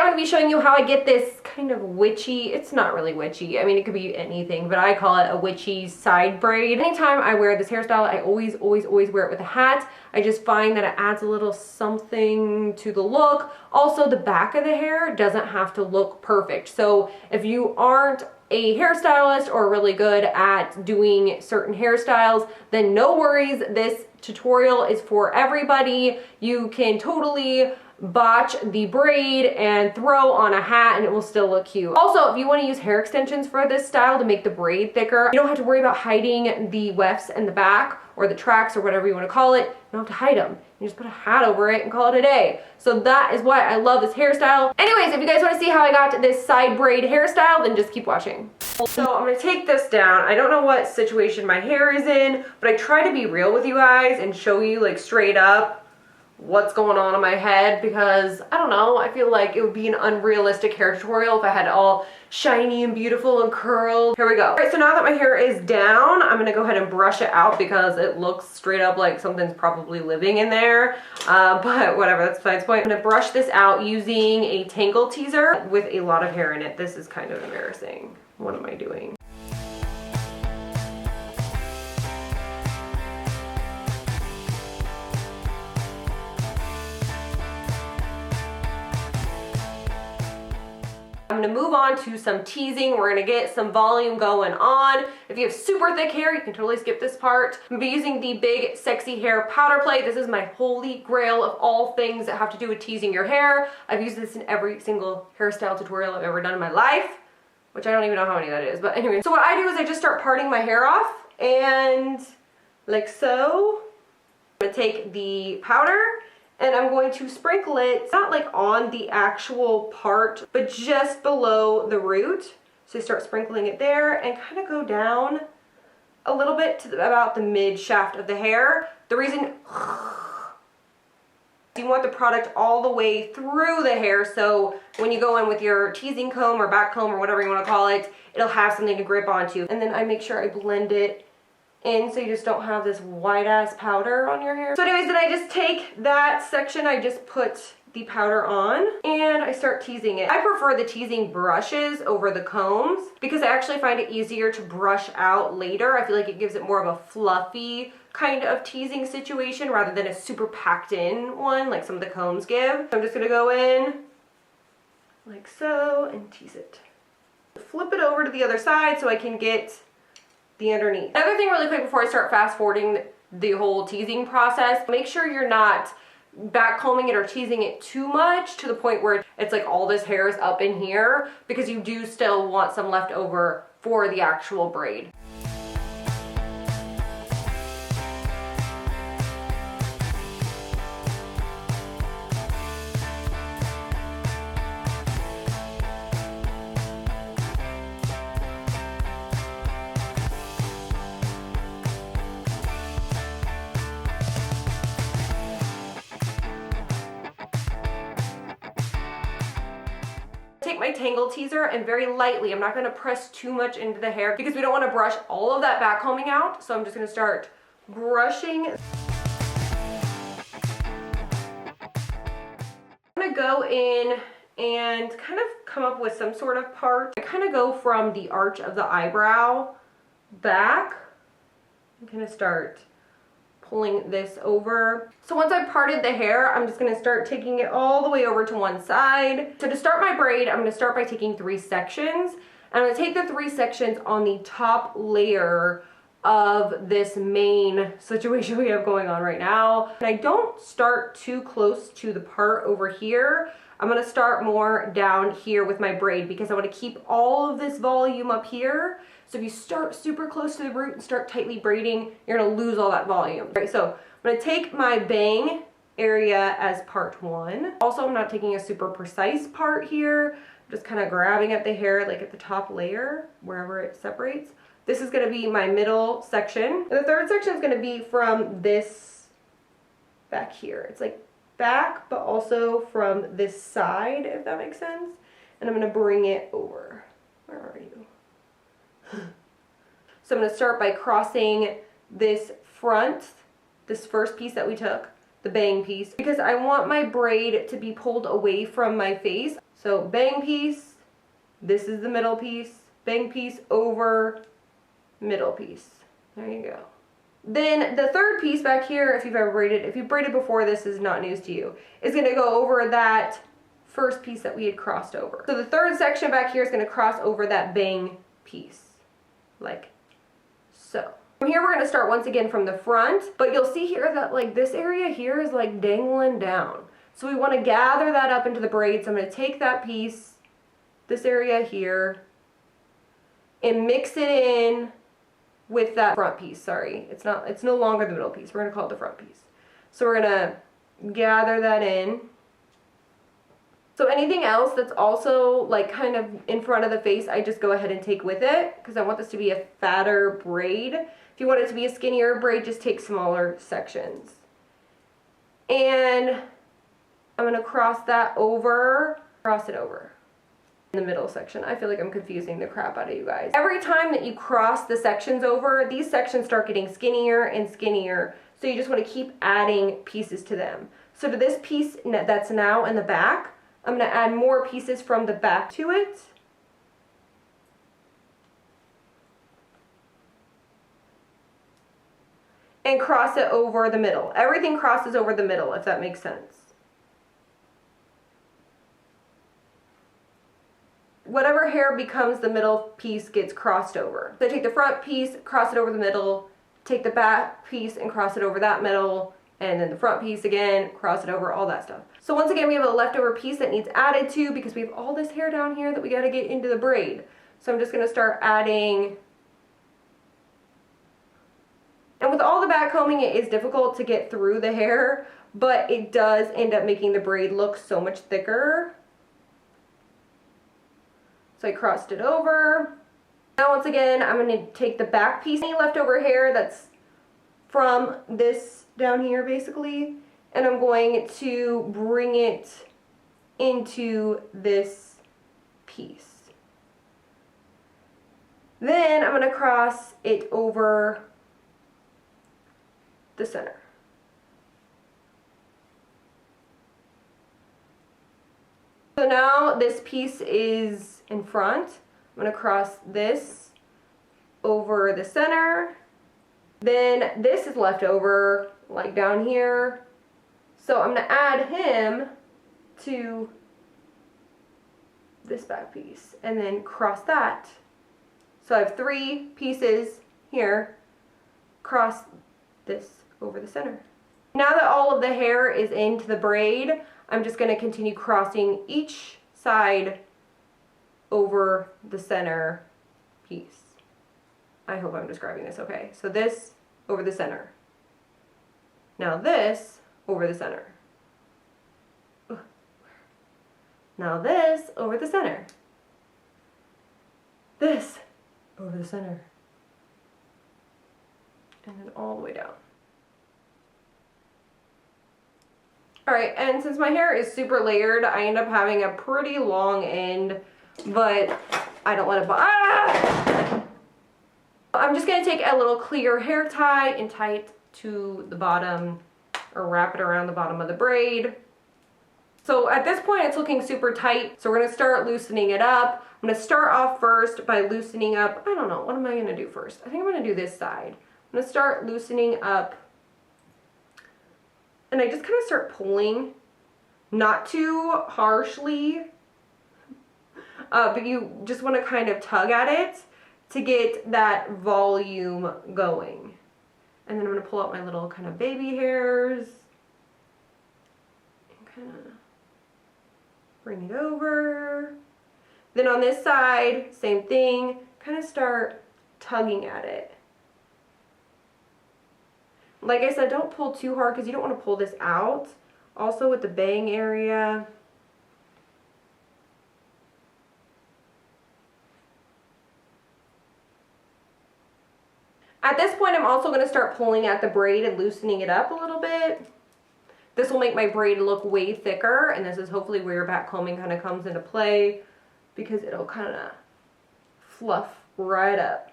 I'm going to be showing you how I get this kind of witchy, it's not really witchy, I mean it could be anything, but I call it a witchy side braid. Anytime I wear this hairstyle, I always wear it with a hat. I just find that it adds a little something to the look. Also, the back of the hair doesn't have to look perfect. So if you aren't a hairstylist or really good at doing certain hairstyles, then no worries, this tutorial is for everybody. You can totally botch the braid and throw on a hat and it will still look cute. Also, if you want to use hair extensions for this style to make the braid thicker, you don't have to worry about hiding the wefts in the back or the tracks or whatever you want to call it. You don't have to hide them. You just put a hat over it and call it a day. So that is why I love this hairstyle. Anyways, if you guys want to see how I got this side braid hairstyle, then just keep watching. So I'm going to take this down. I don't know what situation my hair is in, but I try to be real with you guys and show you like straight up what's going on in my head, because I don't know, I feel like it would be an unrealistic hair tutorial if I had it all shiny and beautiful and curled. Here we go. All right, so now that my hair is down, I'm gonna go ahead and brush it out because it looks straight up like something's probably living in there, but whatever, that's besides the point. I'm gonna brush this out using a tangle teaser with a lot of hair in it. This is kind of embarrassing. What am I doing? I'm going to move on to some teasing. We're going to get some volume going on. If you have super thick hair, you can totally skip this part. I'm going to be using the Big Sexy Hair Powder Play. This is my holy grail of all things that have to do with teasing your hair. I've used this in every single hairstyle tutorial I've ever done in my life, which I don't even know how many that is. But anyway, so what I do is I just start parting my hair off, and like so. I'm going to take the powder and I'm going to sprinkle it, not like on the actual part, but just below the root. So start sprinkling it there and kind of go down a little bit to about the mid shaft of the hair. The reason you want the product all the way through the hair, so when you go in with your teasing comb or back comb or whatever you want to call it, it'll have something to grip onto. And then I make sure I blend it in so you just don't have this white ass powder on your hair. So anyways, then I just take that section, I just put the powder on and I start teasing it. I prefer the teasing brushes over the combs because I actually find it easier to brush out later. I feel like it gives it more of a fluffy kind of teasing situation rather than a super packed in one like some of the combs give. So I'm just gonna go in like so and tease it. Flip it over to the other side so I can get the underneath. Another thing really quick before I start fast forwarding the whole teasing process, make sure you're not back combing it or teasing it too much to the point where it's like all this hair is up in here, because you do still want some left over for the actual braid. Take my tangle teaser and very lightly, I'm not going to press too much into the hair because we don't want to brush all of that back combing out, so I'm just going to start brushing. I'm going to go in and kind of come up with some sort of part. I kind of go from the arch of the eyebrow back and kind of start pulling this over. So once I've parted the hair, I'm just going to start taking it all the way over to one side. So to start my braid, I'm going to start by taking 3 sections. And I'm going to take the 3 sections on the top layer of this main situation we have going on right now. And I don't start too close to the part over here. I'm going to start more down here with my braid because I want to keep all of this volume up here. So if you start super close to the root and start tightly braiding, you're going to lose all that volume. All right, so I'm going to take my bang area as part 1. Also, I'm not taking a super precise part here. I'm just kind of grabbing at the hair like at the top layer, wherever it separates. This is going to be my middle section. And the third section is going to be from this back here. It's like back, but also from this side, if that makes sense. And I'm going to bring it over. Where are you? So I'm going to start by crossing this front, this first piece that we took, the bang piece, because I want my braid to be pulled away from my face. So bang piece, this is the middle piece, bang piece over middle piece. There you go. Then the third piece back here, if you've ever braided, if you've braided before, this is not news to you, is going to go over that first piece that we had crossed over. So the third section back here is going to cross over that bang piece, like so. From here we're going to start once again from the front, but you'll see here that like this area here is like dangling down. So we want to gather that up into the braid. So I'm going to take that piece, this area here, and mix it in with that front piece. Sorry, it's no longer the middle piece. We're going to call it the front piece. So we're going to gather that in. So anything else that's also like kind of in front of the face, I just go ahead and take with it, because I want this to be a fatter braid. If you want it to be a skinnier braid, just take smaller sections. And I'm going to cross that over, cross it over in the middle section. I feel like I'm confusing the crap out of you guys. Every time that you cross the sections over, these sections start getting skinnier and skinnier. So you just want to keep adding pieces to them. So to this piece that's now in the back, I'm going to add more pieces from the back to it. And cross it over the middle. Everything crosses over the middle, if that makes sense. Whatever hair becomes the middle piece gets crossed over. So I take the front piece, cross it over the middle, take the back piece and cross it over that middle, and then the front piece again, cross it over, all that stuff. So once again, we have a leftover piece that needs added to, because we have all this hair down here that we got to get into the braid. So I'm just going to start adding. And with all the back combing, it is difficult to get through the hair, but it does end up making the braid look so much thicker. So I crossed it over. Now once again, I'm going to take the back piece, any leftover hair that's from this down here basically, and I'm going to bring it into this piece. Then I'm going to cross it over the center. So now this piece is in front. I'm going to cross this over the center. Then this is left over, like down here. So I'm going to add him to this back piece and then cross that. So I have 3 pieces here, cross this over the center. Now that all of the hair is into the braid, I'm just going to continue crossing each side over the center piece. I hope I'm describing this okay. So this over the center. Now this over the center. Now this over the center. This over the center. And then all the way down. Alright, and since my hair is super layered, I end up having a pretty long end, but I don't let it I'm just going to take a little clear hair tie and tie it to the bottom, or wrap it around the bottom of the braid. So at this point it's looking super tight, so we're going to start loosening it up. I'm going to start off first by loosening up, I don't know, what am I going to do first? I think I'm going to do this side. I'm going to start loosening up. And I just kind of start pulling, not too harshly, but you just want to kind of tug at it to get that volume going. And then I'm going to pull out my little kind of baby hairs and kind of bring it over. Then on this side, same thing, kind of start tugging at it. Like I said, don't pull too hard because you don't want to pull this out. Also with the bang area. At this point, I'm also going to start pulling at the braid and loosening it up a little bit. This will make my braid look way thicker, and this is hopefully where your back combing kind of comes into play, because it'll kind of fluff right up.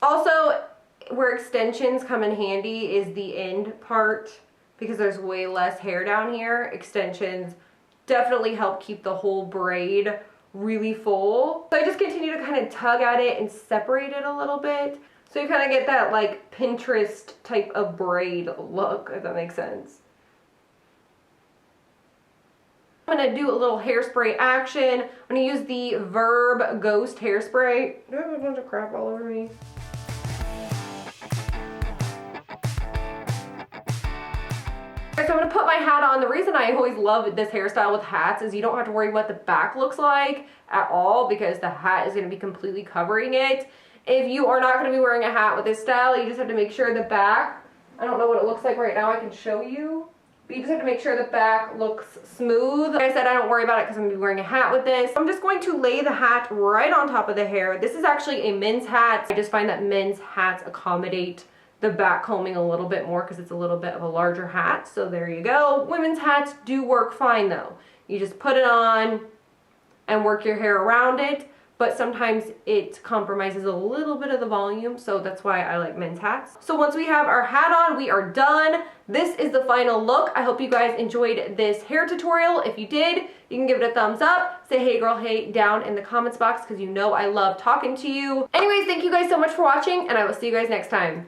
Also, where extensions come in handy is the end part, because there's way less hair down here. Extensions definitely help keep the whole braid really full. So I just continue to kind of tug at it and separate it a little bit. So you kind of get that like Pinterest type of braid look, if that makes sense. I'm going to do a little hairspray action. I'm going to use the EVERRR Ghost hairspray. Do I have a bunch of crap all over me? So I'm going to put my hat on. The reason I always love this hairstyle with hats is you don't have to worry what the back looks like at all, because the hat is going to be completely covering it. If you are not going to be wearing a hat with this style, you just have to make sure the back, I don't know what it looks like right now, I can show you. But you just have to make sure the back looks smooth. Like I said, I don't worry about it because I'm going to be wearing a hat with this. I'm just going to lay the hat right on top of the hair. This is actually a men's hat. I just find that men's hats accommodate the back combing a little bit more because it's a little bit of a larger hat. So there you go. Women's hats do work fine though. You just put it on and work your hair around it. But sometimes it compromises a little bit of the volume, so that's why I like men's hats. So once we have our hat on, we are done. This is the final look. I hope you guys enjoyed this hair tutorial. If you did, you can give it a thumbs up. Say hey girl, hey down in the comments box because you know I love talking to you. Anyways, thank you guys so much for watching, and I will see you guys next time.